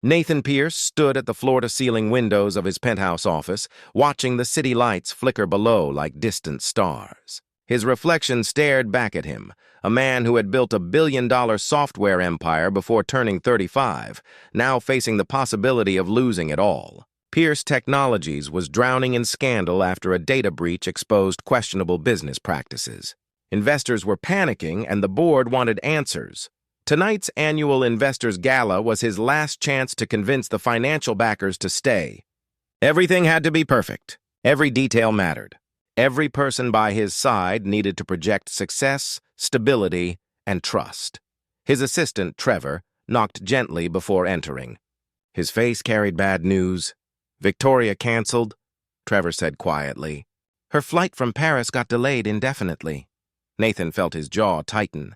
Nathan Pierce stood at the floor-to-ceiling windows of his penthouse office, watching the city lights flicker below like distant stars. His reflection stared back at him, a man who had built a billion-dollar software empire before turning 35, now facing the possibility of losing it all. Pierce Technologies was drowning in scandal after a data breach exposed questionable business practices. Investors were panicking, and the board wanted answers. Tonight's Annual Investors Gala was his last chance to convince the financial backers to stay. Everything had to be perfect. Every detail mattered. Every person by his side needed to project success, stability, and trust. His assistant, Trevor, knocked gently before entering. His face carried bad news. "Victoria canceled," Trevor said quietly. "Her flight from Paris got delayed indefinitely." Nathan felt his jaw tighten.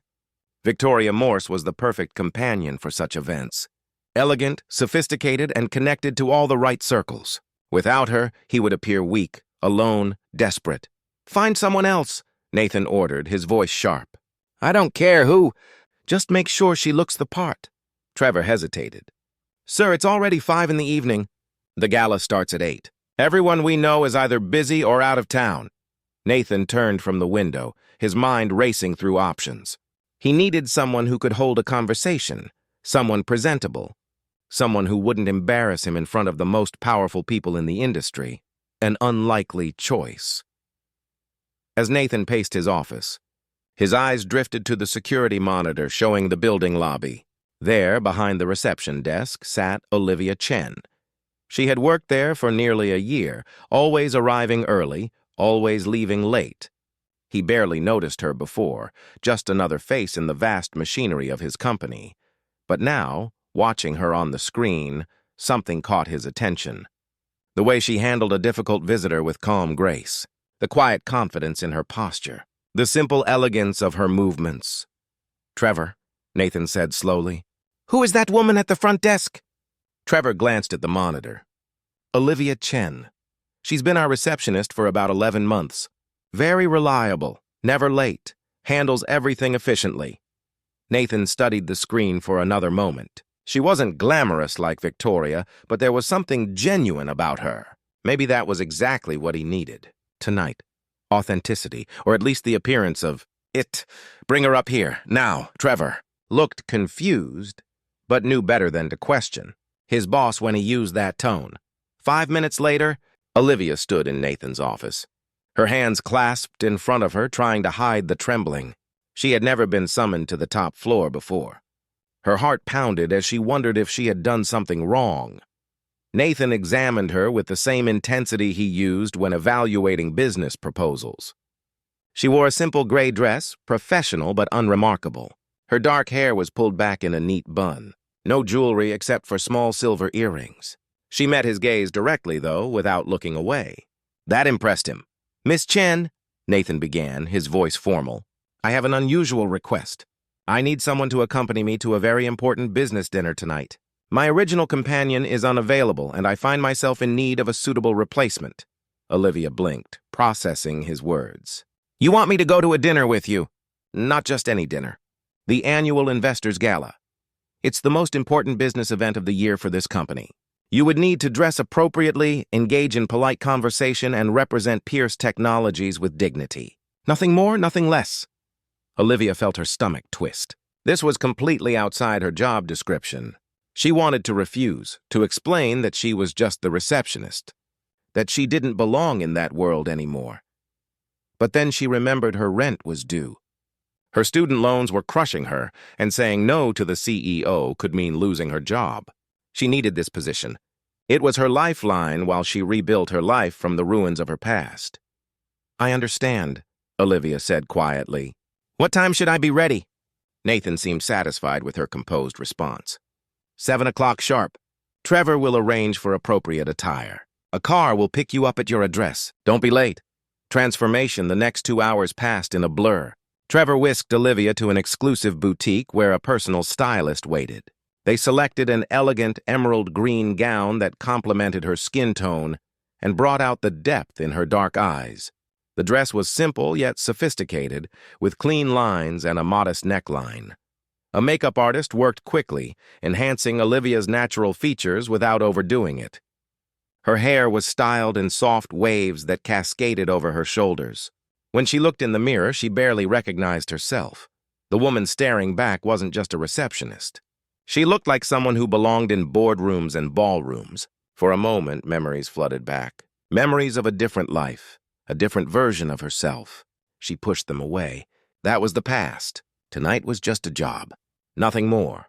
Victoria Morse was the perfect companion for such events. Elegant, sophisticated, and connected to all the right circles. Without her, he would appear weak, alone, desperate. "Find someone else," Nathan ordered, his voice sharp. "I don't care who. Just make sure she looks the part." Trevor hesitated. "Sir, it's already 5 in the evening. The gala starts at 8. Everyone we know is either busy or out of town." Nathan turned from the window, his mind racing through options. He needed someone who could hold a conversation, someone presentable, someone who wouldn't embarrass him in front of the most powerful people in the industry. An unlikely choice. As Nathan paced his office, his eyes drifted to the security monitor showing the building lobby. There, behind the reception desk, sat Olivia Chen. She had worked there for nearly a year, always arriving early, always leaving late. He barely noticed her before, just another face in the vast machinery of his company. But now, watching her on the screen, something caught his attention. The way she handled a difficult visitor with calm grace, the quiet confidence in her posture, the simple elegance of her movements. "Trevor," Nathan said slowly. "Who is that woman at the front desk?" Trevor glanced at the monitor. "Olivia Chen. She's been our receptionist for about 11 months. Very reliable, never late, handles everything efficiently." Nathan studied the screen for another moment. She wasn't glamorous like Victoria, but there was something genuine about her. Maybe that was exactly what he needed. Tonight. Authenticity, or at least the appearance of it. "Bring her up here, now." Trevor looked confused, but knew better than to question his boss when he used that tone. 5 minutes later, Olivia stood in Nathan's office, her hands clasped in front of her, trying to hide the trembling. She had never been summoned to the top floor before. Her heart pounded as she wondered if she had done something wrong. Nathan examined her with the same intensity he used when evaluating business proposals. She wore a simple gray dress, professional but unremarkable. Her dark hair was pulled back in a neat bun. No jewelry except for small silver earrings. She met his gaze directly, though, without looking away. That impressed him. "Miss Chen," Nathan began, his voice formal, "I have an unusual request. I need someone to accompany me to a very important business dinner tonight. My original companion is unavailable, and I find myself in need of a suitable replacement." Olivia blinked, processing his words. "You want me to go to a dinner with you?" "Not just any dinner. The Annual Investors Gala. It's the most important business event of the year for this company. You would need to dress appropriately, engage in polite conversation, and represent Pierce Technologies with dignity. Nothing more, nothing less." Olivia felt her stomach twist. This was completely outside her job description. She wanted to refuse, to explain that she was just the receptionist, that she didn't belong in that world anymore. But then she remembered her rent was due. Her student loans were crushing her, and saying no to the CEO could mean losing her job. She needed this position. It was her lifeline while she rebuilt her life from the ruins of her past. "I understand," Olivia said quietly. "What time should I be ready?" Nathan seemed satisfied with her composed response. 7 o'clock sharp. Trevor will arrange for appropriate attire. A car will pick you up at your address. Don't be late. Transformation, the next 2 hours passed in a blur. Trevor whisked Olivia to an exclusive boutique where a personal stylist waited. They selected an elegant emerald green gown that complemented her skin tone and brought out the depth in her dark eyes. The dress was simple yet sophisticated, with clean lines and a modest neckline. A makeup artist worked quickly, enhancing Olivia's natural features without overdoing it. Her hair was styled in soft waves that cascaded over her shoulders. When she looked in the mirror, she barely recognized herself. The woman staring back wasn't just a receptionist. She looked like someone who belonged in boardrooms and ballrooms. For a moment, memories flooded back. Memories of a different life, a different version of herself. She pushed them away. That was the past. Tonight was just a job. Nothing more.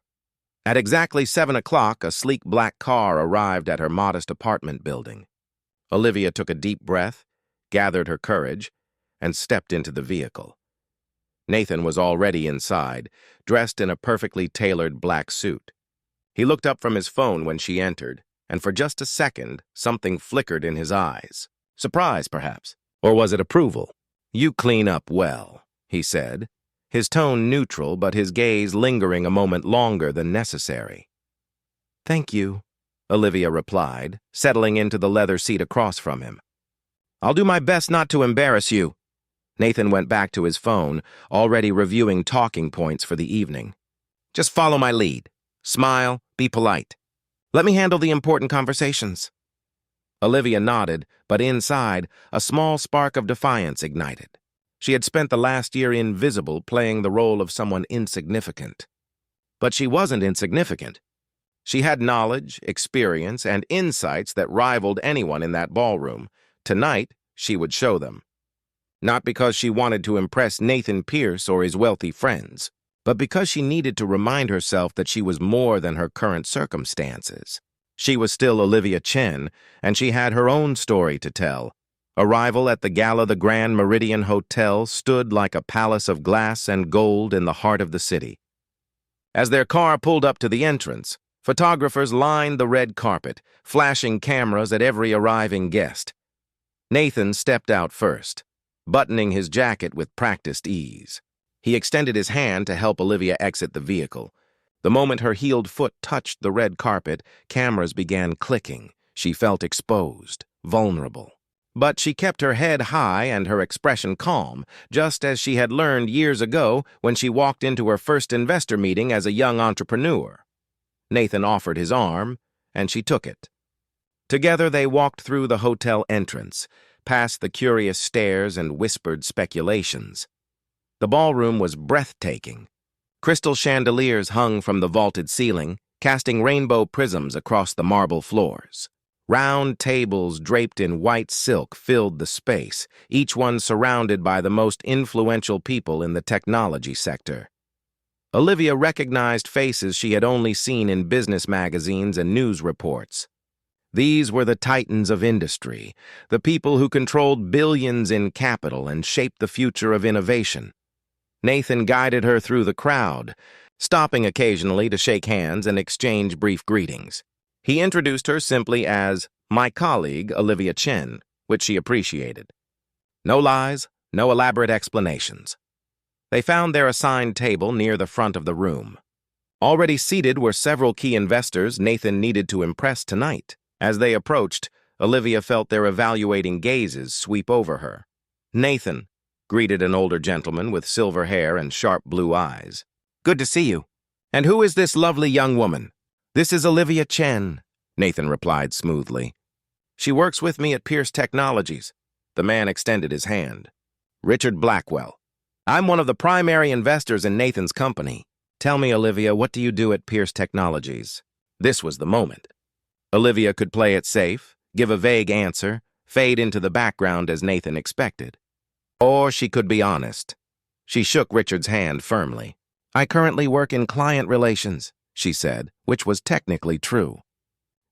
At exactly 7 o'clock, a sleek black car arrived at her modest apartment building. Olivia took a deep breath, gathered her courage, and stepped into the vehicle. Nathan was already inside, dressed in a perfectly tailored black suit. He looked up from his phone when she entered, and for just a second, something flickered in his eyes. Surprise, perhaps. Or was it approval? "You clean up well," he said, his tone neutral but his gaze lingering a moment longer than necessary. "Thank you," Olivia replied, settling into the leather seat across from him. "I'll do my best not to embarrass you." Nathan went back to his phone, already reviewing talking points for the evening. "Just follow my lead. Smile, be polite. Let me handle the important conversations." Olivia nodded, but inside, a small spark of defiance ignited. She had spent the last year invisible, playing the role of someone insignificant. But she wasn't insignificant. She had knowledge, experience, and insights that rivaled anyone in that ballroom. Tonight, she would show them. Not because she wanted to impress Nathan Pierce or his wealthy friends, but because she needed to remind herself that she was more than her current circumstances. She was still Olivia Chen, and she had her own story to tell. Arrival at the gala, the Grand Meridian Hotel stood like a palace of glass and gold in the heart of the city. As their car pulled up to the entrance, photographers lined the red carpet, flashing cameras at every arriving guest. Nathan stepped out first, buttoning his jacket with practiced ease. He extended his hand to help Olivia exit the vehicle. The moment her heeled foot touched the red carpet, cameras began clicking. She felt exposed, vulnerable. But she kept her head high and her expression calm, just as she had learned years ago when she walked into her first investor meeting as a young entrepreneur. Nathan offered his arm, and she took it. Together they walked through the hotel entrance, past the curious stares and whispered speculations. The ballroom was breathtaking. Crystal chandeliers hung from the vaulted ceiling, casting rainbow prisms across the marble floors. Round tables draped in white silk filled the space, each one surrounded by the most influential people in the technology sector. Olivia recognized faces she had only seen in business magazines and news reports. These were the titans of industry, the people who controlled billions in capital and shaped the future of innovation. Nathan guided her through the crowd, stopping occasionally to shake hands and exchange brief greetings. He introduced her simply as "my colleague, Olivia Chen," which she appreciated. No lies, no elaborate explanations. They found their assigned table near the front of the room. Already seated were several key investors Nathan needed to impress tonight. As they approached, Olivia felt their evaluating gazes sweep over her. "Nathan," greeted an older gentleman with silver hair and sharp blue eyes. "Good to see you. And who is this lovely young woman?" "This is Olivia Chen," Nathan replied smoothly. "She works with me at Pierce Technologies." The man extended his hand. "Richard Blackwell. I'm one of the primary investors in Nathan's company. Tell me, Olivia, what do you do at Pierce Technologies?" This was the moment. Olivia could play it safe, give a vague answer, fade into the background as Nathan expected. Or she could be honest. She shook Richard's hand firmly. "I currently work in client relations," she said, which was technically true.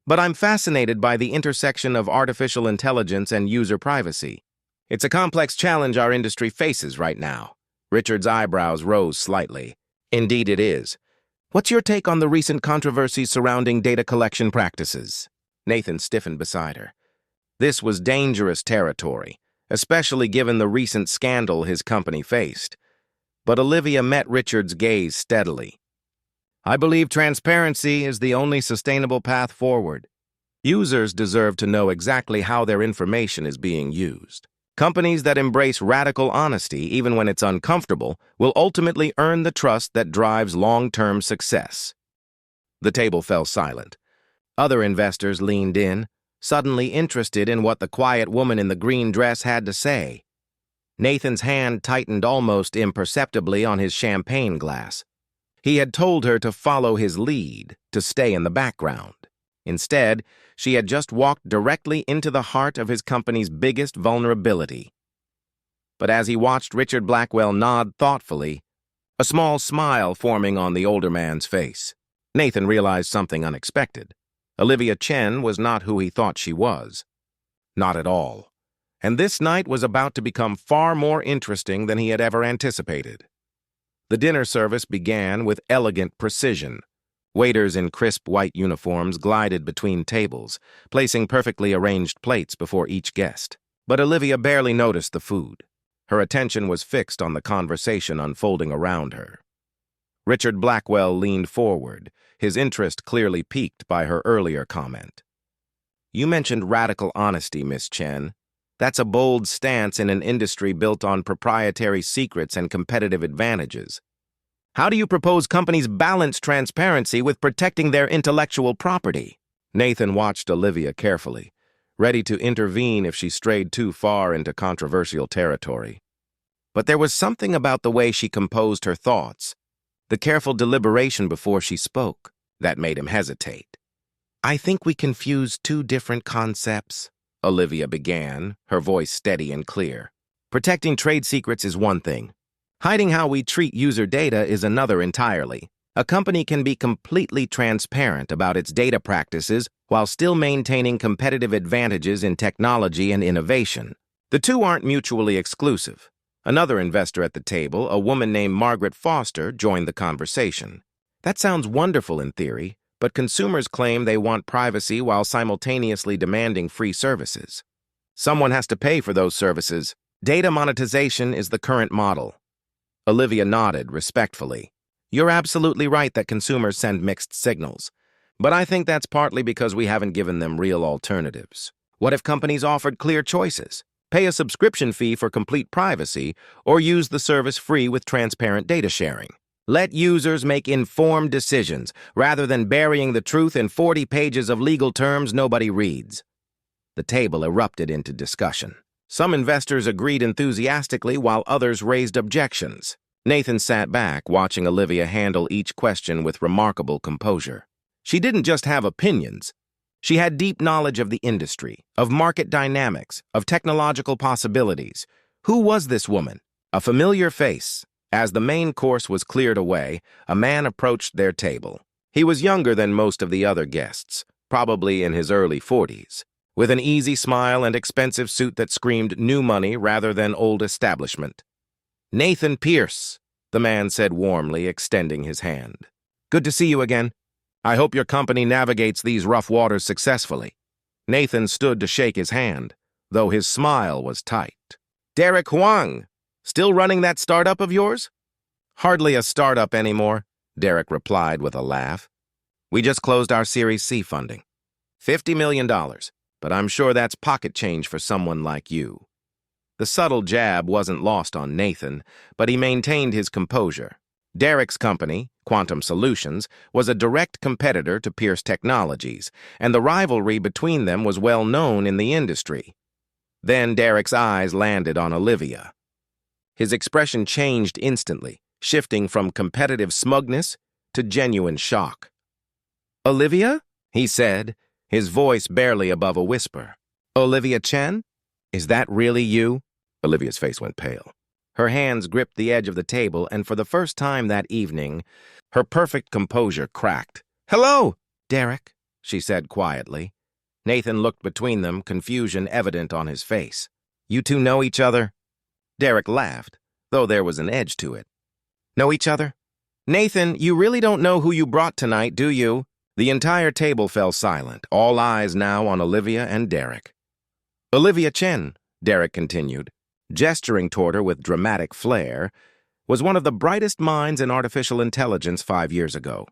"But I'm fascinated by the intersection of artificial intelligence and user privacy. It's a complex challenge our industry faces right now." Richard's eyebrows rose slightly. "Indeed it is. What's your take on the recent controversies surrounding data collection practices?" Nathan stiffened beside her. This was dangerous territory, especially given the recent scandal his company faced. But Olivia met Richard's gaze steadily. "I believe transparency is the only sustainable path forward. Users deserve to know exactly how their information is being used. Companies that embrace radical honesty, even when it's uncomfortable, will ultimately earn the trust that drives long-term success. The table fell silent. Other investors leaned in, suddenly interested in what the quiet woman in the green dress had to say. Nathan's hand tightened almost imperceptibly on his champagne glass. He had told her to follow his lead, to stay in the background. Instead, she had just walked directly into the heart of his company's biggest vulnerability. But as he watched Richard Blackwell nod thoughtfully, a small smile forming on the older man's face, Nathan realized something unexpected. Olivia Chen was not who he thought she was. Not at all. And this night was about to become far more interesting than he had ever anticipated. The dinner service began with elegant precision. Waiters in crisp white uniforms glided between tables, placing perfectly arranged plates before each guest. But Olivia barely noticed the food. Her attention was fixed on the conversation unfolding around her. Richard Blackwell leaned forward, his interest clearly piqued by her earlier comment. "You mentioned radical honesty, Miss Chen. That's a bold stance in an industry built on proprietary secrets and competitive advantages. How do you propose companies balance transparency with protecting their intellectual property?" Nathan watched Olivia carefully, ready to intervene if she strayed too far into controversial territory. But there was something about the way she composed her thoughts, the careful deliberation before she spoke, that made him hesitate. "I think we confuse two different concepts," Olivia began, her voice steady and clear. "Protecting trade secrets is one thing. Hiding how we treat user data is another entirely. A company can be completely transparent about its data practices while still maintaining competitive advantages in technology and innovation. The two aren't mutually exclusive." Another investor at the table, a woman named Margaret Foster, joined the conversation. "That sounds wonderful in theory, but consumers claim they want privacy while simultaneously demanding free services. Someone has to pay for those services. Data monetization is the current model." Olivia nodded respectfully. "You're absolutely right that consumers send mixed signals. But I think that's partly because we haven't given them real alternatives. What if companies offered clear choices? Pay a subscription fee for complete privacy, or use the service free with transparent data sharing. Let users make informed decisions, rather than burying the truth in 40 pages of legal terms nobody reads." The table erupted into discussion. Some investors agreed enthusiastically while others raised objections. Nathan sat back, watching Olivia handle each question with remarkable composure. She didn't just have opinions. She had deep knowledge of the industry, of market dynamics, of technological possibilities. Who was this woman? A familiar face. As the main course was cleared away, a man approached their table. He was younger than most of the other guests, probably in his early 40s, with an easy smile and expensive suit that screamed new money rather than old establishment. "Nathan Pierce," the man said warmly, extending his hand. "Good to see you again. I hope your company navigates these rough waters successfully." Nathan stood to shake his hand, though his smile was tight. "Derek Huang, still running that startup of yours?" "Hardly a startup anymore," Derek replied with a laugh. "We just closed our Series C funding. $50 million, but I'm sure that's pocket change for someone like you." The subtle jab wasn't lost on Nathan, but he maintained his composure. Derek's company, Quantum Solutions, was a direct competitor to Pierce Technologies, and the rivalry between them was well known in the industry. Then Derek's eyes landed on Olivia. His expression changed instantly, shifting from competitive smugness to genuine shock. "Olivia?" he said, his voice barely above a whisper. "Olivia Chen? Is that really you?" Olivia's face went pale. Her hands gripped the edge of the table, and for the first time that evening, her perfect composure cracked. "Hello, Derek," she said quietly. Nathan looked between them, confusion evident on his face. "You two know each other?" Derek laughed, though there was an edge to it. "Know each other? Nathan, you really don't know who you brought tonight, do you?" The entire table fell silent, all eyes now on Olivia and Derek. "Olivia Chen," Derek continued, gesturing toward her with dramatic flair, was one of the brightest minds in artificial intelligence 5 years ago.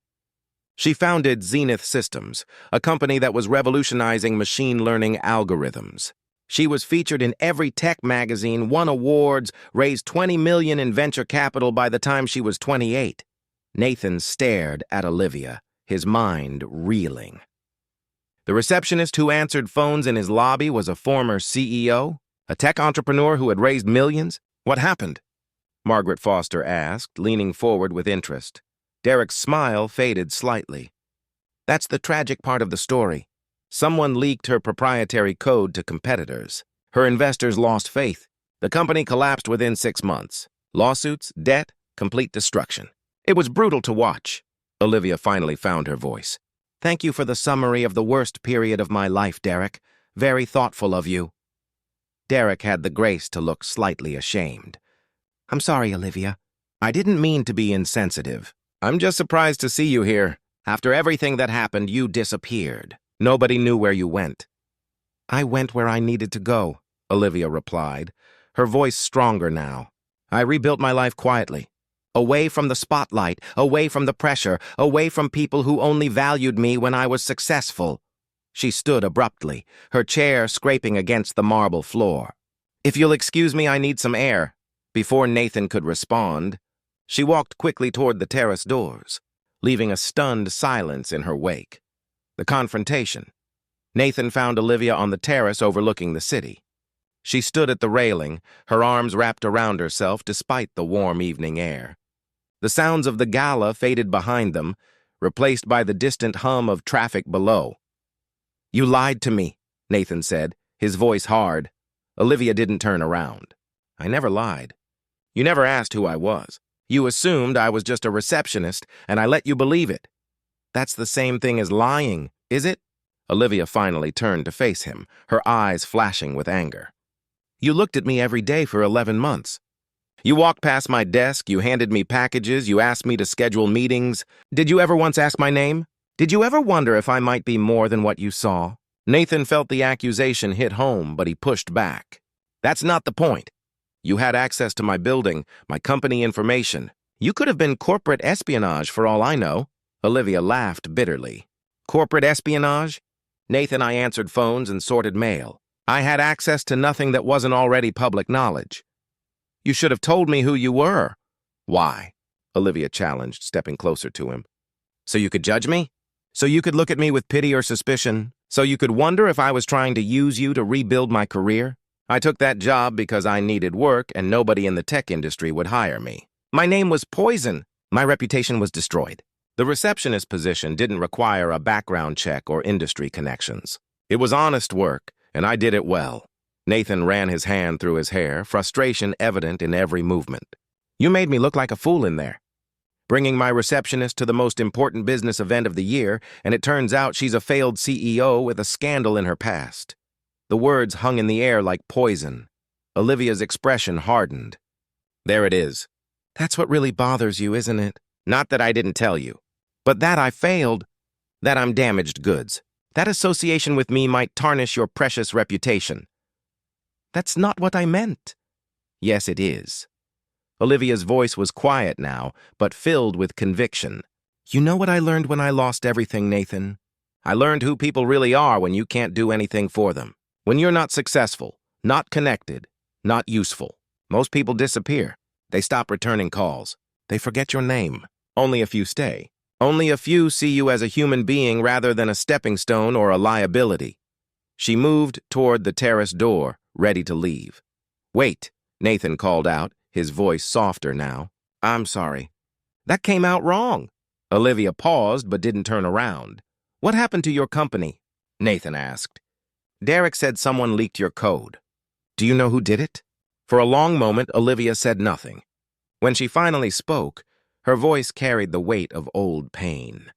She founded Zenith Systems, a company that was revolutionizing machine learning algorithms. She was featured in every tech magazine, won awards, raised $20 million in venture capital by the time she was 28. Nathan stared at Olivia, his mind reeling. The receptionist who answered phones in his lobby was a former CEO, a tech entrepreneur who had raised millions. What happened? Margaret Foster asked, leaning forward with interest. Derek's smile faded slightly. That's the tragic part of the story. Someone leaked her proprietary code to competitors. Her investors lost faith. The company collapsed within 6 months. Lawsuits, debt, complete destruction. It was brutal to watch. Olivia finally found her voice. Thank you for the summary of the worst period of my life, Derek. Very thoughtful of you. Derek had the grace to look slightly ashamed. I'm sorry, Olivia. I didn't mean to be insensitive. I'm just surprised to see you here. After everything that happened, you disappeared. Nobody knew where you went. I went where I needed to go, Olivia replied, her voice stronger now. I rebuilt my life quietly. Away from the spotlight, away from the pressure, away from people who only valued me when I was successful. She stood abruptly, her chair scraping against the marble floor. If you'll excuse me, I need some air. Before Nathan could respond, she walked quickly toward the terrace doors, leaving a stunned silence in her wake. The confrontation. Nathan found Olivia on the terrace overlooking the city. She stood at the railing, her arms wrapped around herself despite the warm evening air. The sounds of the gala faded behind them, replaced by the distant hum of traffic below. You lied to me, Nathan said, his voice hard. Olivia didn't turn around. I never lied. You never asked who I was. You assumed I was just a receptionist, and I let you believe it. That's the same thing as lying, is it? Olivia finally turned to face him, her eyes flashing with anger. You looked at me every day for 11 months. You walked past my desk, you handed me packages, you asked me to schedule meetings. Did you ever once ask my name? Did you ever wonder if I might be more than what you saw? Nathan felt the accusation hit home, but he pushed back. That's not the point. You had access to my building, my company information. You could have been corporate espionage for all I know. Olivia laughed bitterly. Corporate espionage? Nathan, I answered phones and sorted mail. I had access to nothing that wasn't already public knowledge. You should have told me who you were. Why? Olivia challenged, stepping closer to him. So you could judge me? So you could look at me with pity or suspicion? So you could wonder if I was trying to use you to rebuild my career? I took that job because I needed work and nobody in the tech industry would hire me. My name was poison. My reputation was destroyed. The receptionist position didn't require a background check or industry connections. It was honest work, and I did it well. Nathan ran his hand through his hair, frustration evident in every movement. You made me look like a fool in there. Bringing my receptionist to the most important business event of the year, and it turns out she's a failed CEO with a scandal in her past. The words hung in the air like poison. Olivia's expression hardened. There it is. That's what really bothers you, isn't it? Not that I didn't tell you, but that I failed, that I'm damaged goods. That association with me might tarnish your precious reputation. That's not what I meant. Yes, it is. Olivia's voice was quiet now, but filled with conviction. You know what I learned when I lost everything, Nathan? I learned who people really are when you can't do anything for them. When you're not successful, not connected, not useful. Most people disappear. They stop returning calls. They forget your name. Only a few stay. Only a few see you as a human being rather than a stepping stone or a liability. She moved toward the terrace door, ready to leave. Wait, Nathan called out, his voice softer now. I'm sorry. That came out wrong. Olivia paused but didn't turn around. What happened to your company? Nathan asked. Derek said someone leaked your code. Do you know who did it? For a long moment, Olivia said nothing. When she finally spoke, her voice carried the weight of old pain.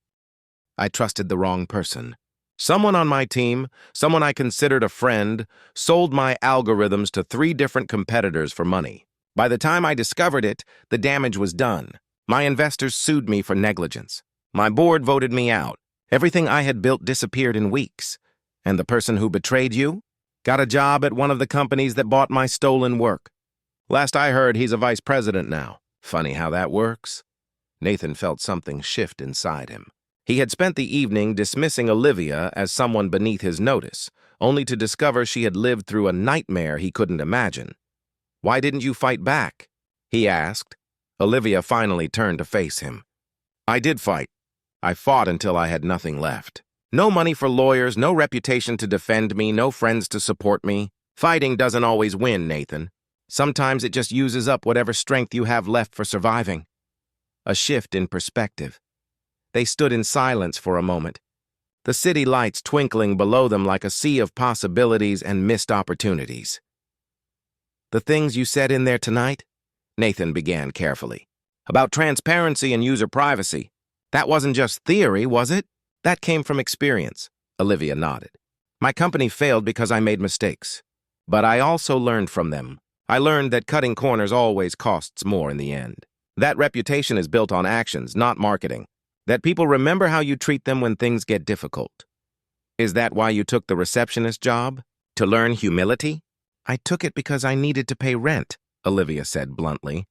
I trusted the wrong person. Someone on my team, someone I considered a friend, sold my algorithms to 3 different competitors for money. By the time I discovered it, the damage was done. My investors sued me for negligence. My board voted me out. Everything I had built disappeared in weeks. And the person who betrayed you got a job at one of the companies that bought my stolen work. Last I heard, he's a vice president now. Funny how that works. Nathan felt something shift inside him. He had spent the evening dismissing Olivia as someone beneath his notice, only to discover she had lived through a nightmare he couldn't imagine. "Why didn't you fight back?" he asked. Olivia finally turned to face him. "I did fight. I fought until I had nothing left. No money for lawyers, no reputation to defend me, no friends to support me. Fighting doesn't always win, Nathan. Sometimes it just uses up whatever strength you have left for surviving." A shift in perspective. They stood in silence for a moment, the city lights twinkling below them like a sea of possibilities and missed opportunities. "The things you said in there tonight," Nathan began carefully, "about transparency and user privacy, that wasn't just theory, was it?" "That came from experience," Olivia nodded. "My company failed because I made mistakes. But I also learned from them. I learned that cutting corners always costs more in the end. That reputation is built on actions, not marketing. That people remember how you treat them when things get difficult." "Is that why you took the receptionist job? To learn humility?" "I took it because I needed to pay rent," Olivia said bluntly.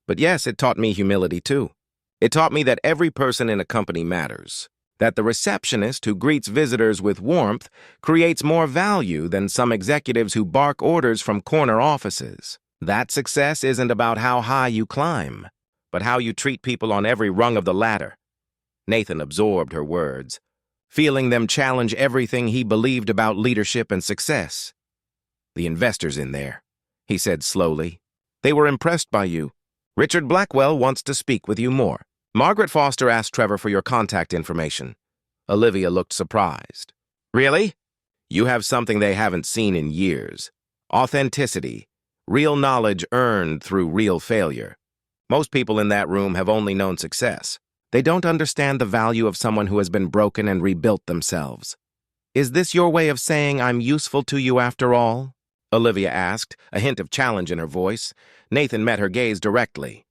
"But yes, it taught me humility too. It taught me that every person in a company matters. That the receptionist who greets visitors with warmth creates more value than some executives who bark orders from corner offices. That success isn't about how high you climb, but how you treat people on every rung of the ladder." Nathan absorbed her words, feeling them challenge everything he believed about leadership and success. "The investors in there," he said slowly. "They were impressed by you. Richard Blackwell wants to speak with you more. Margaret Foster asked Trevor for your contact information." Olivia looked surprised. "Really? You have something they haven't seen in years. Authenticity. Real knowledge earned through real failure. Most people in that room have only known success. They don't understand the value of someone who has been broken and rebuilt themselves." "Is this your way of saying I'm useful to you after all?" Olivia asked, a hint of challenge in her voice. Nathan met her gaze directly.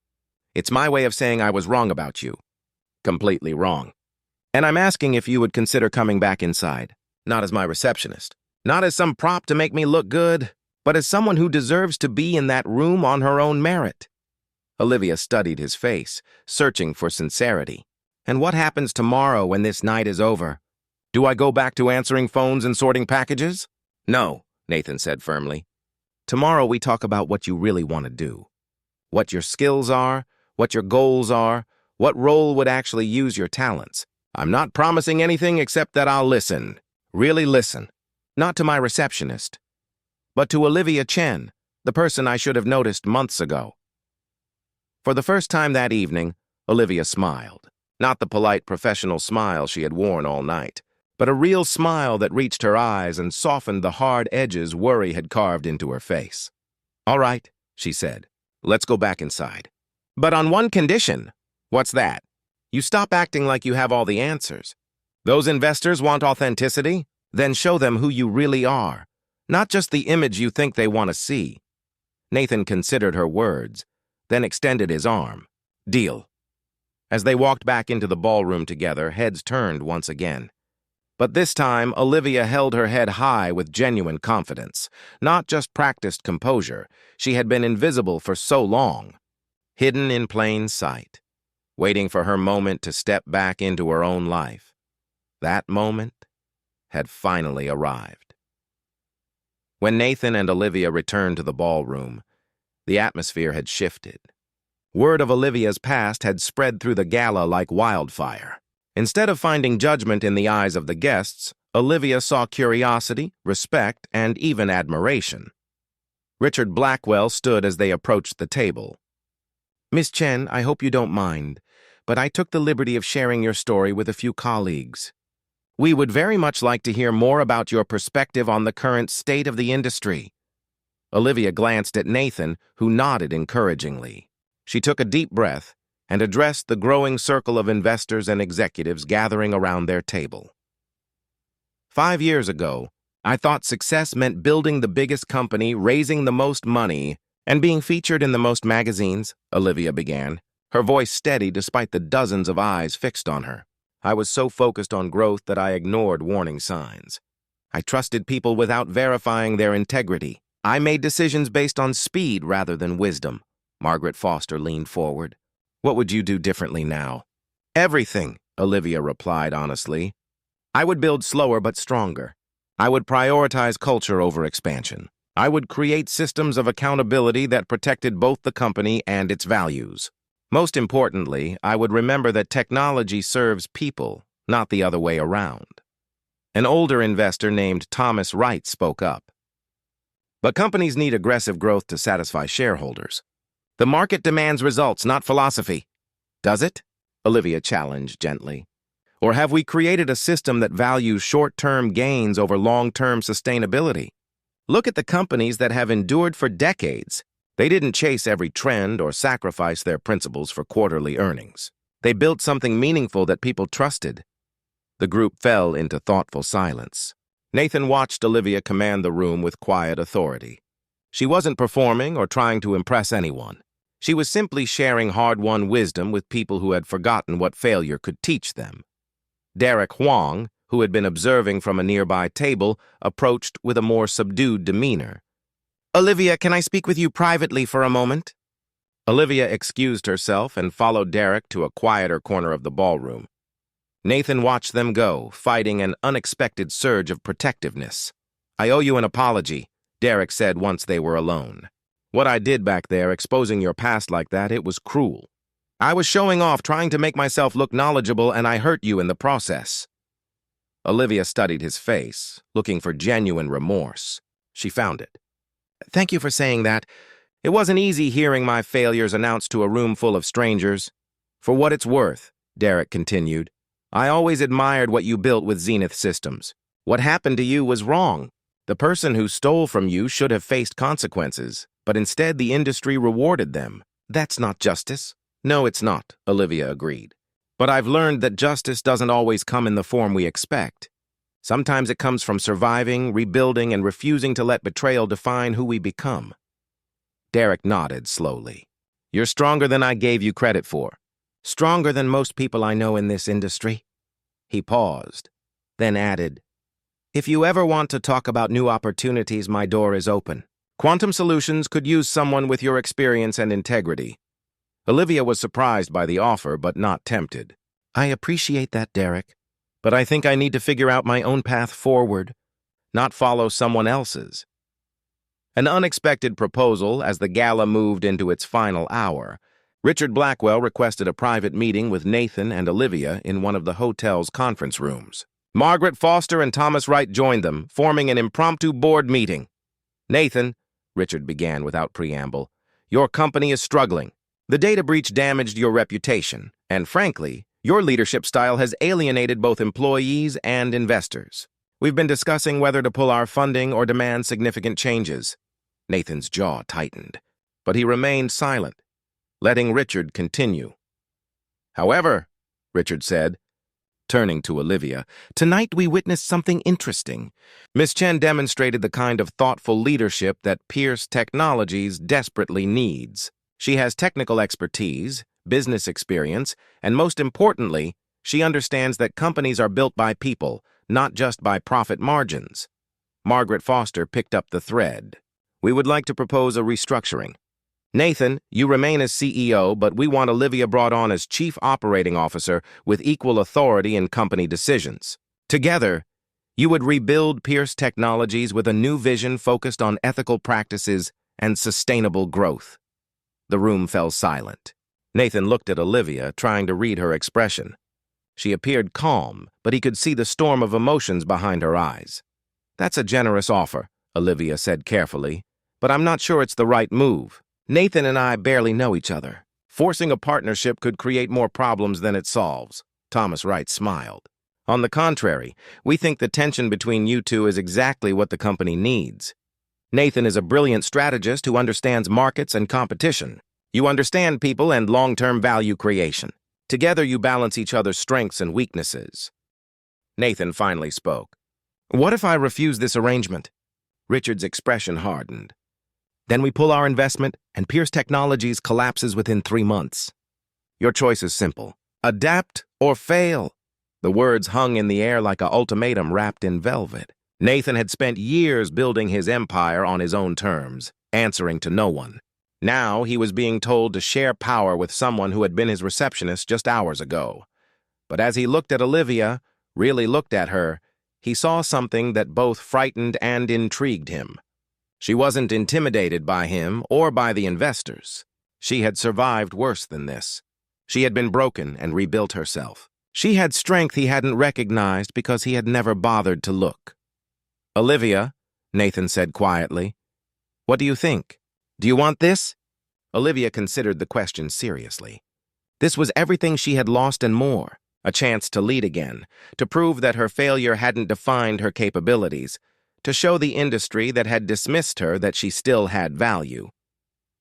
"It's my way of saying I was wrong about you. Completely wrong. And I'm asking if you would consider coming back inside. Not as my receptionist. Not as some prop to make me look good, but as someone who deserves to be in that room on her own merit." Olivia studied his face, searching for sincerity. "And what happens tomorrow when this night is over? Do I go back to answering phones and sorting packages?" "No," Nathan said firmly. "Tomorrow we talk about what you really want to do. What your skills are, what your goals are, what role would actually use your talents. I'm not promising anything except that I'll listen. Really listen. Not to my receptionist, but to Olivia Chen, the person I should have noticed months ago." For the first time that evening, Olivia smiled. Not the polite professional smile she had worn all night, but a real smile that reached her eyes and softened the hard edges worry had carved into her face. "All right," she said. "Let's go back inside. But on one condition." "What's that?" "You stop acting like you have all the answers. Those investors want authenticity? Then show them who you really are, not just the image you think they want to see." Nathan considered her words, then extended his arm. "Deal." As they walked back into the ballroom together, heads turned once again. But this time, Olivia held her head high with genuine confidence, not just practiced composure. She had been invisible for so long, hidden in plain sight, waiting for her moment to step back into her own life. That moment had finally arrived. When Nathan and Olivia returned to the ballroom, the atmosphere had shifted. Word of Olivia's past had spread through the gala like wildfire. Instead of finding judgment in the eyes of the guests, Olivia saw curiosity, respect, and even admiration. Richard Blackwell stood as they approached the table. "Miss Chen, I hope you don't mind, but I took the liberty of sharing your story with a few colleagues. We would very much like to hear more about your perspective on the current state of the industry." Olivia glanced at Nathan, who nodded encouragingly. She took a deep breath and addressed the growing circle of investors and executives gathering around their table. 5 years ago, I thought success meant building the biggest company, raising the most money, and being featured in the most magazines," Olivia began, her voice steady despite the dozens of eyes fixed on her. "I was so focused on growth that I ignored warning signs. I trusted people without verifying their integrity. I made decisions based on speed rather than wisdom." Margaret Foster leaned forward. "What would you do differently now?" "Everything," Olivia replied honestly. I would build slower but stronger. I would prioritize culture over expansion. I would create systems of accountability that protected both the company and its values. Most importantly, I would remember that technology serves people, not the other way around. An older investor named Thomas Wright spoke up. But companies need aggressive growth to satisfy shareholders. The market demands results, not philosophy. Does it? Olivia challenged gently. Or have we created a system that values short-term gains over long-term sustainability? Look at the companies that have endured for decades. They didn't chase every trend or sacrifice their principles for quarterly earnings. They built something meaningful that people trusted. The group fell into thoughtful silence. Nathan watched Olivia command the room with quiet authority. She wasn't performing or trying to impress anyone. She was simply sharing hard-won wisdom with people who had forgotten what failure could teach them. Derek Huang, who had been observing from a nearby table, approached with a more subdued demeanor. Olivia, can I speak with you privately for a moment? Olivia excused herself and followed Derek to a quieter corner of the ballroom. Nathan watched them go, fighting an unexpected surge of protectiveness. I owe you an apology, Derek said once they were alone. What I did back there, exposing your past like that, it was cruel. I was showing off, trying to make myself look knowledgeable, and I hurt you in the process. Olivia studied his face, looking for genuine remorse. She found it. Thank you for saying that. It wasn't easy hearing my failures announced to a room full of strangers. For what it's worth, Derek continued, I always admired what you built with Zenith Systems. What happened to you was wrong. The person who stole from you should have faced consequences, but instead the industry rewarded them. That's not justice. No, it's not, Olivia agreed. But I've learned that justice doesn't always come in the form we expect. Sometimes it comes from surviving, rebuilding, and refusing to let betrayal define who we become. Derek nodded slowly. You're stronger than I gave you credit for. Stronger than most people I know in this industry. He paused, then added, If you ever want to talk about new opportunities, my door is open. Quantum Solutions could use someone with your experience and integrity. Olivia was surprised by the offer, but not tempted. I appreciate that, Derek, but I think I need to figure out my own path forward, not follow someone else's. An unexpected proposal as the gala moved into its final hour. Richard Blackwell requested a private meeting with Nathan and Olivia in one of the hotel's conference rooms. Margaret Foster and Thomas Wright joined them, forming an impromptu board meeting. Nathan, Richard began without preamble, your company is struggling. The data breach damaged your reputation, and frankly, your leadership style has alienated both employees and investors. We've been discussing whether to pull our funding or demand significant changes. Nathan's jaw tightened, but he remained silent, letting Richard continue. However, Richard said, turning to Olivia, tonight we witnessed something interesting. Miss Chen demonstrated the kind of thoughtful leadership that Pierce Technologies desperately needs. She has technical expertise, business experience, and most importantly, she understands that companies are built by people, not just by profit margins. Margaret Foster picked up the thread. We would like to propose a restructuring. Nathan, you remain as CEO, but we want Olivia brought on as Chief Operating Officer with equal authority in company decisions. Together, you would rebuild Pierce Technologies with a new vision focused on ethical practices and sustainable growth. The room fell silent. Nathan looked at Olivia, trying to read her expression. She appeared calm, but he could see the storm of emotions behind her eyes. That's a generous offer, Olivia said carefully, but I'm not sure it's the right move. Nathan and I barely know each other. Forcing a partnership could create more problems than it solves. Thomas Wright smiled. On the contrary, we think the tension between you two is exactly what the company needs. Nathan is a brilliant strategist who understands markets and competition. You understand people and long-term value creation. Together you balance each other's strengths and weaknesses. Nathan finally spoke. What if I refuse this arrangement? Richard's expression hardened. Then we pull our investment and Pierce Technologies collapses within 3 months. Your choice is simple. Adapt or fail. The words hung in the air like an ultimatum wrapped in velvet. Nathan had spent years building his empire on his own terms, answering to no one. Now he was being told to share power with someone who had been his receptionist just hours ago. But as he looked at Olivia, really looked at her, he saw something that both frightened and intrigued him. She wasn't intimidated by him or by the investors. She had survived worse than this. She had been broken and rebuilt herself. She had strength he hadn't recognized because he had never bothered to look. "Olivia," Nathan said quietly, "what do you think? Do you want this?" Olivia considered the question seriously. This was everything she had lost and more, a chance to lead again, to prove that her failure hadn't defined her capabilities, to show the industry that had dismissed her that she still had value.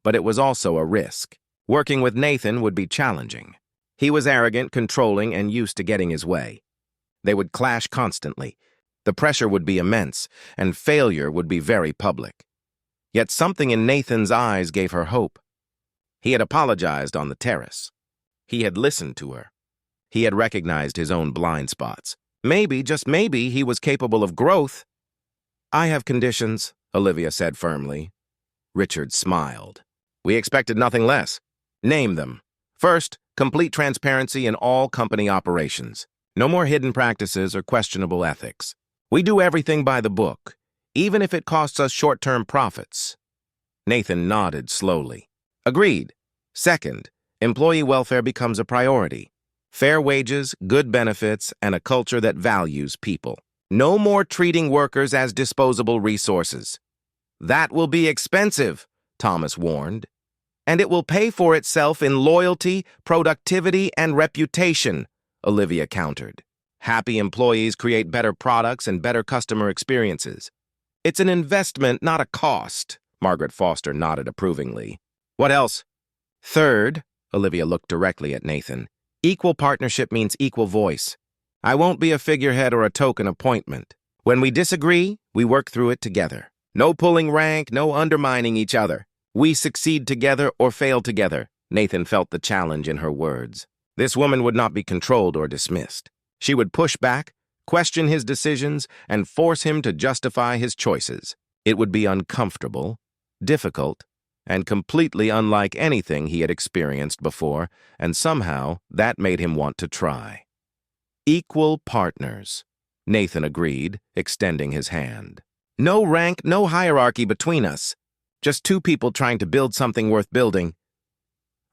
But it was also a risk. Working with Nathan would be challenging. He was arrogant, controlling, and used to getting his way. They would clash constantly. The pressure would be immense, and failure would be very public. Yet something in Nathan's eyes gave her hope. He had apologized on the terrace. He had listened to her. He had recognized his own blind spots. Maybe, just maybe, he was capable of growth. "I have conditions," Olivia said firmly. Richard smiled. "We expected nothing less. Name them. First, complete transparency in all company operations. No more hidden practices or questionable ethics. We do everything by the book, even if it costs us short-term profits." Nathan nodded slowly. "Agreed. Second, employee welfare becomes a priority. Fair wages, good benefits, and a culture that values people. No more treating workers as disposable resources." "That will be expensive," Thomas warned. "And it will pay for itself in loyalty, productivity, and reputation," Olivia countered. "Happy employees create better products and better customer experiences. It's an investment, not a cost." Margaret Foster nodded approvingly. "What else?" "Third," Olivia looked directly at Nathan, "equal partnership means equal voice. I won't be a figurehead or a token appointment. When we disagree, we work through it together. No pulling rank, no undermining each other. We succeed together or fail together." Nathan felt the challenge in her words. This woman would not be controlled or dismissed. She would push back, question his decisions, and force him to justify his choices. It would be uncomfortable, difficult, and completely unlike anything he had experienced before, and somehow that made him want to try. "Equal partners," Nathan agreed, extending his hand. "No rank, no hierarchy between us. Just two people trying to build something worth building."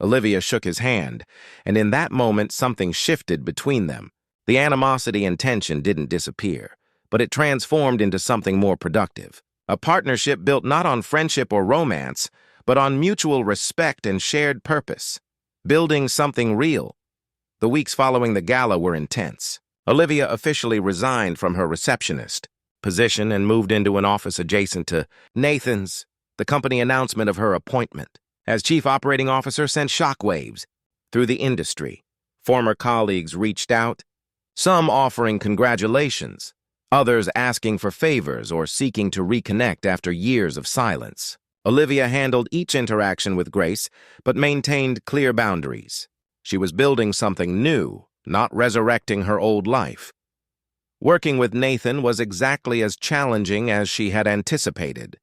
Olivia shook his hand, and in that moment something shifted between them. The animosity and tension didn't disappear, but it transformed into something more productive. A partnership built not on friendship or romance, but on mutual respect and shared purpose. Building something real. The weeks following the gala were intense. Olivia officially resigned from her receptionist position and moved into an office adjacent to Nathan's. The company announcement of her appointment as chief operating officer sent shockwaves through the industry. Former colleagues reached out, some offering congratulations, others asking for favors or seeking to reconnect after years of silence. Olivia handled each interaction with grace, but maintained clear boundaries. She was building something new, not resurrecting her old life. Working with Nathan was exactly as challenging as she had anticipated.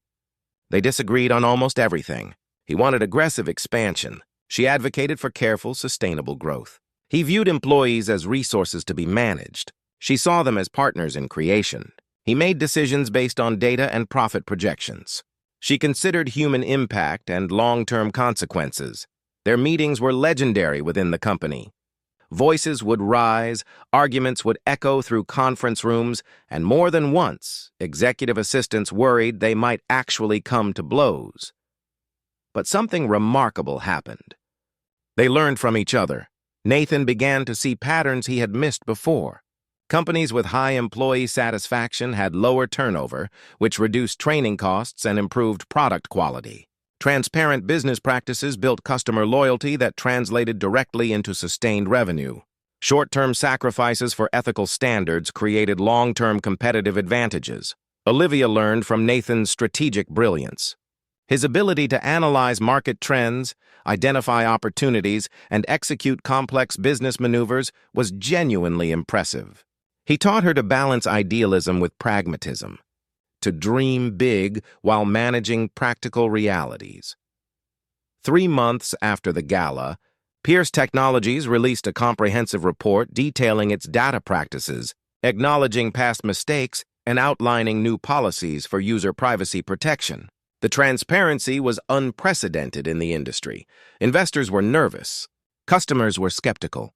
They disagreed on almost everything. He wanted aggressive expansion. She advocated for careful, sustainable growth. He viewed employees as resources to be managed. She saw them as partners in creation. He made decisions based on data and profit projections. She considered human impact and long-term consequences. Their meetings were legendary within the company. Voices would rise, arguments would echo through conference rooms, and more than once, executive assistants worried they might actually come to blows. But something remarkable happened. They learned from each other. Nathan began to see patterns he had missed before. Companies with high employee satisfaction had lower turnover, which reduced training costs and improved product quality. Transparent business practices built customer loyalty that translated directly into sustained revenue. Short-term sacrifices for ethical standards created long-term competitive advantages. Olivia learned from Nathan's strategic brilliance. His ability to analyze market trends, identify opportunities, and execute complex business maneuvers was genuinely impressive. He taught her to balance idealism with pragmatism, to dream big while managing practical realities. 3 months after the gala, Pierce Technologies released a comprehensive report detailing its data practices, acknowledging past mistakes and outlining new policies for user privacy protection. The transparency was unprecedented in the industry. Investors were nervous. Customers were skeptical.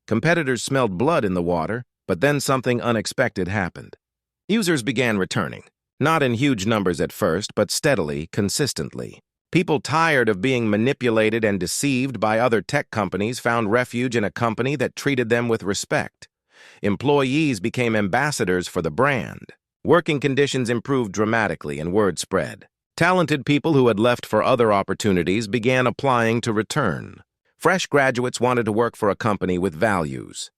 Competitors smelled blood in the water, but then something unexpected happened. Users began returning, not in huge numbers at first, but steadily, consistently. People tired of being manipulated and deceived by other tech companies found refuge in a company that treated them with respect. Employees became ambassadors for the brand. Working conditions improved dramatically and word spread. Talented people who had left for other opportunities began applying to return. Fresh graduates wanted to work for a company with values.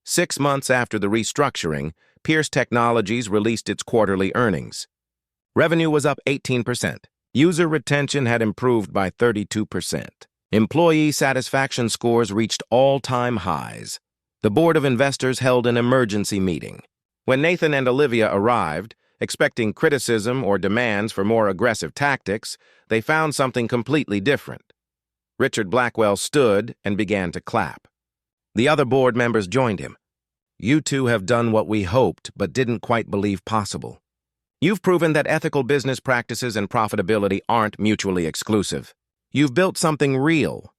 6 months after the restructuring, Pierce Technologies released its quarterly earnings. Revenue was up 18%. User retention had improved by 32%. Employee satisfaction scores reached all-time highs. The board of investors held an emergency meeting. When Nathan and Olivia arrived, expecting criticism or demands for more aggressive tactics, they found something completely different. Richard Blackwell stood and began to clap. The other board members joined him. "You two have done what we hoped but didn't quite believe possible. You've proven that ethical business practices and profitability aren't mutually exclusive. You've built something real.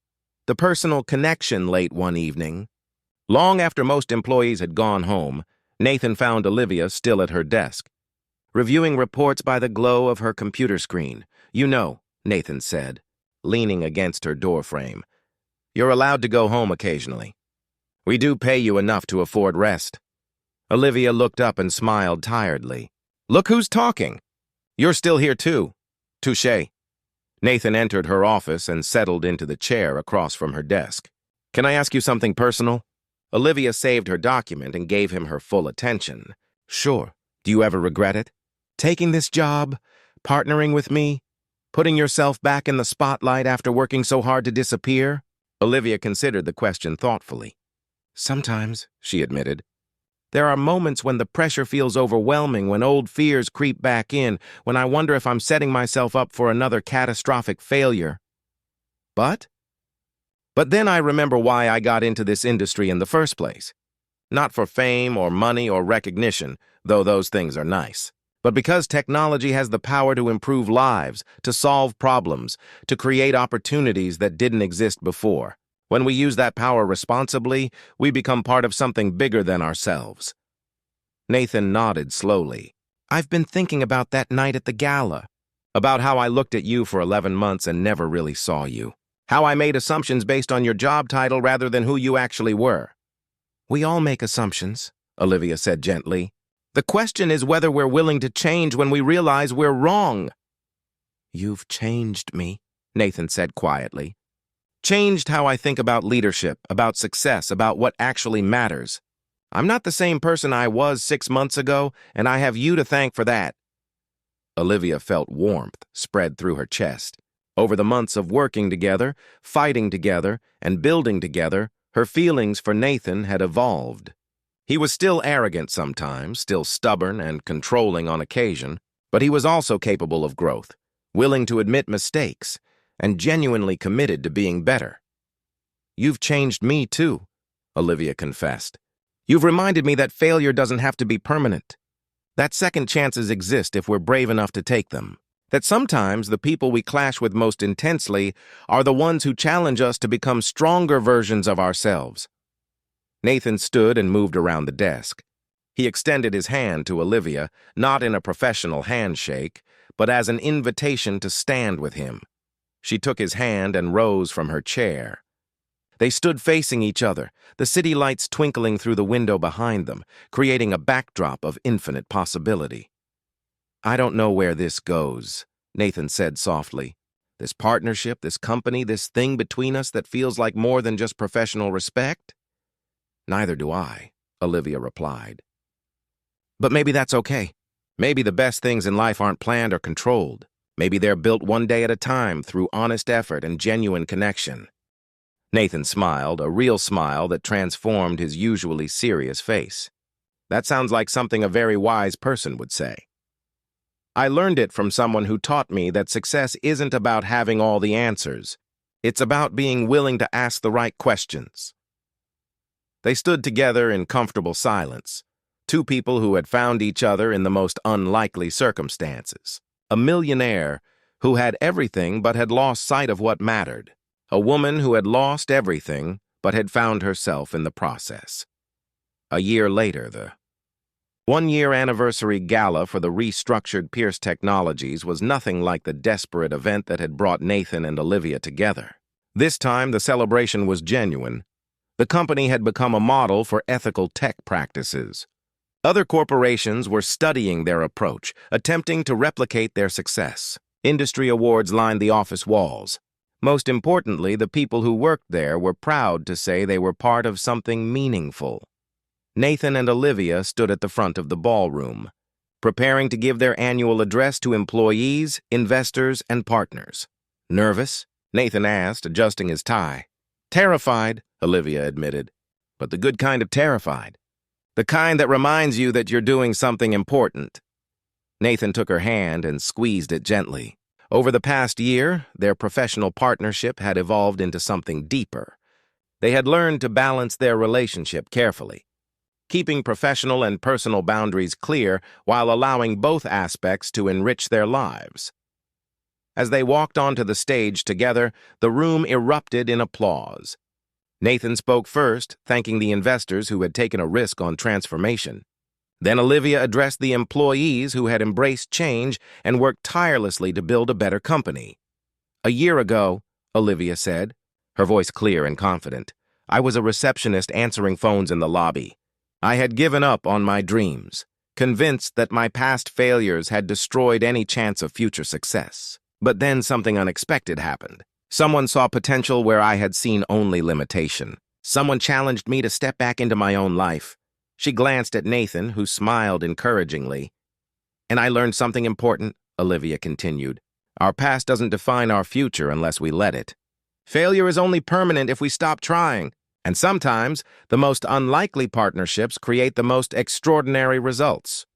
The personal connection late one evening." Long after most employees had gone home, Nathan found Olivia still at her desk, reviewing reports by the glow of her computer screen. "You know," Nathan said, leaning against her doorframe, "you're allowed to go home occasionally. We do pay you enough to afford rest." Olivia looked up and smiled tiredly. "Look who's talking. You're still here too." "Touché." Nathan entered her office and settled into the chair across from her desk. "Can I ask you something personal?" Olivia saved her document and gave him her full attention. "Sure. Do you ever regret it? Taking this job? Partnering with me? Putting yourself back in the spotlight after working so hard to disappear?" Olivia considered the question thoughtfully. "Sometimes," she admitted. "There are moments when the pressure feels overwhelming, when old fears creep back in, when I wonder if I'm setting myself up for another catastrophic failure. But then I remember why I got into this industry in the first place. Not for fame or money or recognition, though those things are nice, but because technology has the power to improve lives, to solve problems, to create opportunities that didn't exist before. When we use that power responsibly, we become part of something bigger than ourselves." Nathan nodded slowly. "I've been thinking about that night at the gala, about how I looked at you for 11 months and never really saw you. How I made assumptions based on your job title rather than who you actually were." "We all make assumptions," Olivia said gently. "The question is whether we're willing to change when we realize we're wrong." "You've changed me," Nathan said quietly. "Changed how I think about leadership, about success, about what actually matters. I'm not the same person I was 6 months ago, and I have you to thank for that." Olivia felt warmth spread through her chest. Over the months of working together, fighting together, and building together, her feelings for Nathan had evolved. He was still arrogant sometimes, still stubborn and controlling on occasion, but he was also capable of growth, willing to admit mistakes, and genuinely committed to being better. "You've changed me too," Olivia confessed. "You've reminded me that failure doesn't have to be permanent, that second chances exist if we're brave enough to take them, that sometimes the people we clash with most intensely are the ones who challenge us to become stronger versions of ourselves." Nathan stood and moved around the desk. He extended his hand to Olivia, not in a professional handshake, but as an invitation to stand with him. She took his hand and rose from her chair. They stood facing each other, the city lights twinkling through the window behind them, creating a backdrop of infinite possibility. "I don't know where this goes," Nathan said softly. "This partnership, this company, this thing between us that feels like more than just professional respect?" "Neither do I," Olivia replied. "But maybe that's okay. Maybe the best things in life aren't planned or controlled. Maybe they're built one day at a time through honest effort and genuine connection." Nathan smiled, a real smile that transformed his usually serious face. "That sounds like something a very wise person would say. I learned it from someone who taught me that success isn't about having all the answers. It's about being willing to ask the right questions. They stood together in comfortable silence, two people who had found each other in the most unlikely circumstances. A millionaire who had everything but had lost sight of what mattered. A woman who had lost everything but had found herself in the process. A year later, the one-year anniversary gala for the restructured Pierce Technologies was nothing like the desperate event that had brought Nathan and Olivia together. This time, the celebration was genuine. The company had become a model for ethical tech practices. Other corporations were studying their approach, attempting to replicate their success. Industry awards lined the office walls. Most importantly, the people who worked there were proud to say they were part of something meaningful. Nathan and Olivia stood at the front of the ballroom, preparing to give their annual address to employees, investors, and partners. Nervous? Nathan asked, adjusting his tie. Terrified, Olivia admitted, but the good kind of terrified. The kind that reminds you that you're doing something important. Nathan took her hand and squeezed it gently. Over the past year, their professional partnership had evolved into something deeper. They had learned to balance their relationship carefully, keeping professional and personal boundaries clear while allowing both aspects to enrich their lives. As they walked onto the stage together, the room erupted in applause. Nathan spoke first, thanking the investors who had taken a risk on transformation. Then Olivia addressed the employees who had embraced change and worked tirelessly to build a better company. A year ago, Olivia said, her voice clear and confident, I was a receptionist answering phones in the lobby. I had given up on my dreams, convinced that my past failures had destroyed any chance of future success. But then something unexpected happened. Someone saw potential where I had seen only limitation. Someone challenged me to step back into my own life. She glanced at Nathan, who smiled encouragingly. And I learned something important, Olivia continued. Our past doesn't define our future unless we let it. Failure is only permanent if we stop trying. And sometimes, the most unlikely partnerships create the most extraordinary results.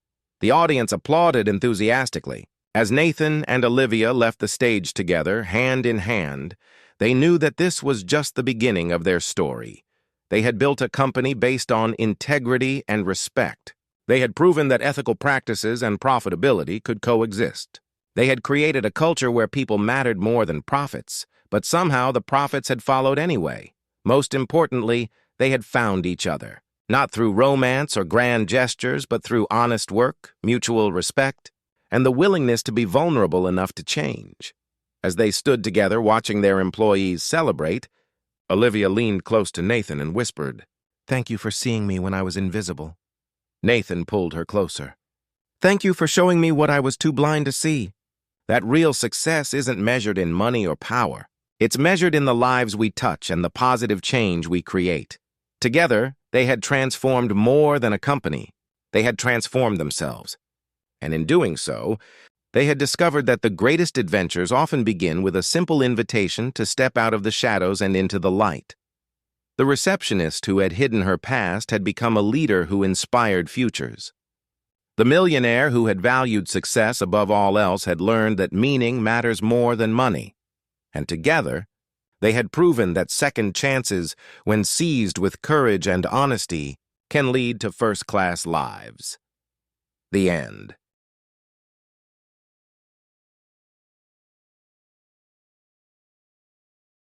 The audience applauded enthusiastically. As Nathan and Olivia left the stage together, hand in hand, they knew that this was just the beginning of their story. They had built a company based on integrity and respect. They had proven that ethical practices and profitability could coexist. They had created a culture where people mattered more than profits, but somehow the profits had followed anyway. Most importantly, they had found each other, not through romance or grand gestures, but through honest work, mutual respect, and the willingness to be vulnerable enough to change. As they stood together watching their employees celebrate, Olivia leaned close to Nathan and whispered, Thank you for seeing me when I was invisible. Nathan pulled her closer. Thank you for showing me what I was too blind to see. That real success isn't measured in money or power. It's measured in the lives we touch and the positive change we create. Together, they had transformed more than a company. They had transformed themselves. And in doing so, they had discovered that the greatest adventures often begin with a simple invitation to step out of the shadows and into the light. The receptionist who had hidden her past had become a leader who inspired futures. The millionaire who had valued success above all else had learned that meaning matters more than money. And together, they had proven that second chances, when seized with courage and honesty, can lead to first-class lives. The end.